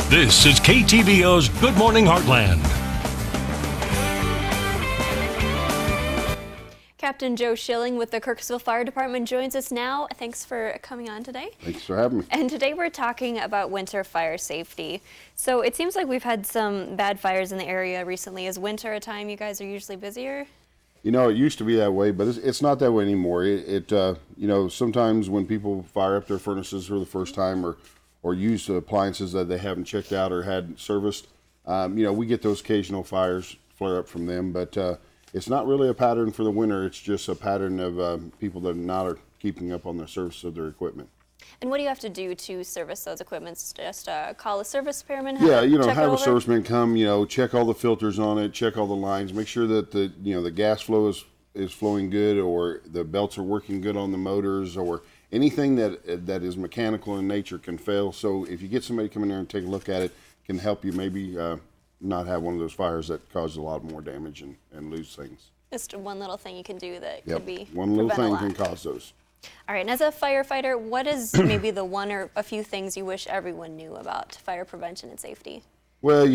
This is KTVO's Good Morning Heartland. Captain Joe Schilling with the Kirksville Fire Department joins us now. Thanks for coming on today. Thanks for having me. And today we're talking about winter fire safety. So it seems like we've had some bad fires in the area recently. Is winter a time you guys are usually busier? You know, it used to be that way, but it's not that way anymore. Sometimes when people fire up their furnaces for the first time or use appliances that they haven't checked out or had serviced, we get those occasional fires flare up from them, but it's not really a pattern for the winter. It's just a pattern of people that are keeping up on the service of their equipment. And what do you have to do to service those equipments? Just call a service repairman? Have a serviceman come, check all the filters on it, check all the lines, make sure that the gas flow is flowing good, or the belts are working good on the motors, or anything that is mechanical in nature can fail. So if you get somebody come in there and take a look at it, can help you maybe not have one of those fires that cause a lot more damage and lose things. Just one little thing you can do that could be one little thing can cause those. All right, and as a firefighter, what is maybe the one or a few things you wish everyone knew about fire prevention and safety? Well,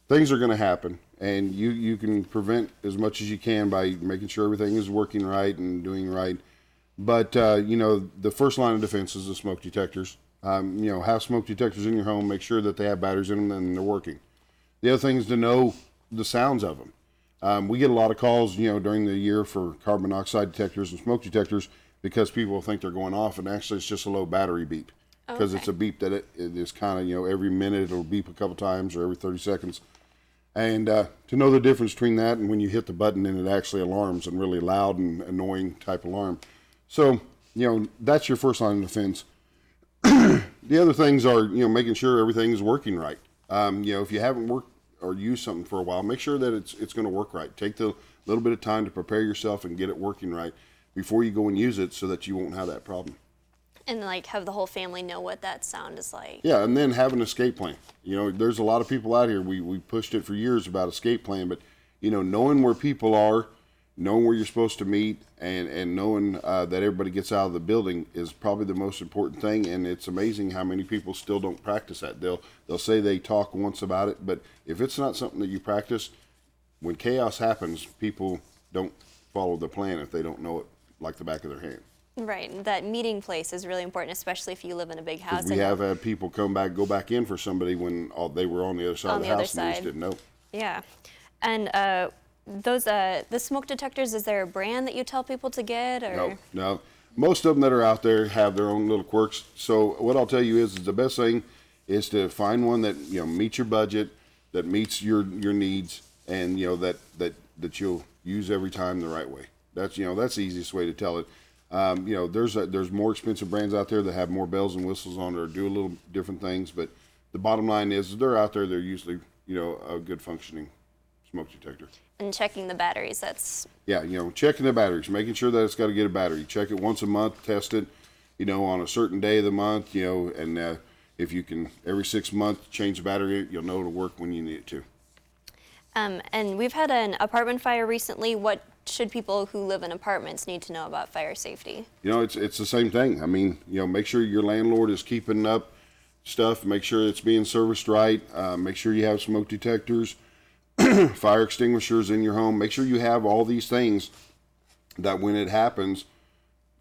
things are going to happen, and you can prevent as much as you can by making sure everything is working right and doing right. But, the first line of defense is the smoke detectors. Have smoke detectors in your home, make sure that they have batteries in them and they're working. The other thing is to know the sounds of them. We get a lot of calls, during the year for carbon monoxide detectors and smoke detectors because people think they're going off, and actually it's just a low battery beep. Because It's a beep that it is kind of, every minute it'll beep a couple times or every 30 seconds. And to know the difference between that and when you hit the button and it actually alarms, and really loud and annoying type alarm. So, that's your first line of defense. The other things are, making sure everything is working right. If you haven't worked or used something for a while, make sure that it's going to work right. Take the little bit of time to prepare yourself and get it working right before you go and use it so that you won't have that problem. And have the whole family know what that sound is like. Yeah, and then have an escape plan. There's a lot of people out here, we pushed it for years about escape plan, but, knowing where people are, knowing where you're supposed to meet, and knowing that everybody gets out of the building is probably the most important thing. And it's amazing how many people still don't practice that. They'll say they talk once about it, but if it's not something that you practice, when chaos happens, people don't follow the plan if they don't know it like the back of their hand. Right, that meeting place is really important, especially if you live in a big house. We have had people go back in for somebody when they were on the other side of the house and they just didn't know. Yeah, and the smoke detectors, is there a brand that you tell people to get? Or? No. Most of them that are out there have their own little quirks. So what I'll tell you is the best thing is to find one that meets your budget, that meets your needs, and that you'll use every time the right way. That's that's the easiest way to tell it. There's more expensive brands out there that have more bells and whistles on it or do a little different things, but the bottom line is they're out there. They're usually a good functioning smoke detector. And checking the batteries, checking the batteries, making sure that it's got to get a battery. Check it once a month, test it, on a certain day of the month, and if you can every 6 months change the battery, you'll know it'll work when you need it to. And we've had an apartment fire recently. What should people who live in apartments need to know about fire safety? It's the same thing. I mean, make sure your landlord is keeping up stuff, make sure it's being serviced right, make sure you have smoke detectors, fire extinguishers in your home. Make sure you have all these things that when it happens,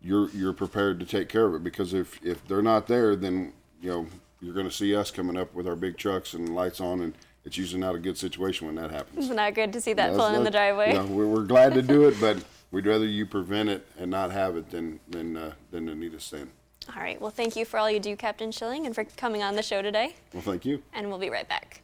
you're prepared to take care of it. Because if they're not there, then you're going to see us coming up with our big trucks and lights on, and it's usually not a good situation when that happens. It's not good to see that pulling in the driveway. We're glad to do it, but we'd rather you prevent it and not have it than to need us then. All right. Well, thank you for all you do, Captain Schilling, and for coming on the show today. Well, thank you. And we'll be right back.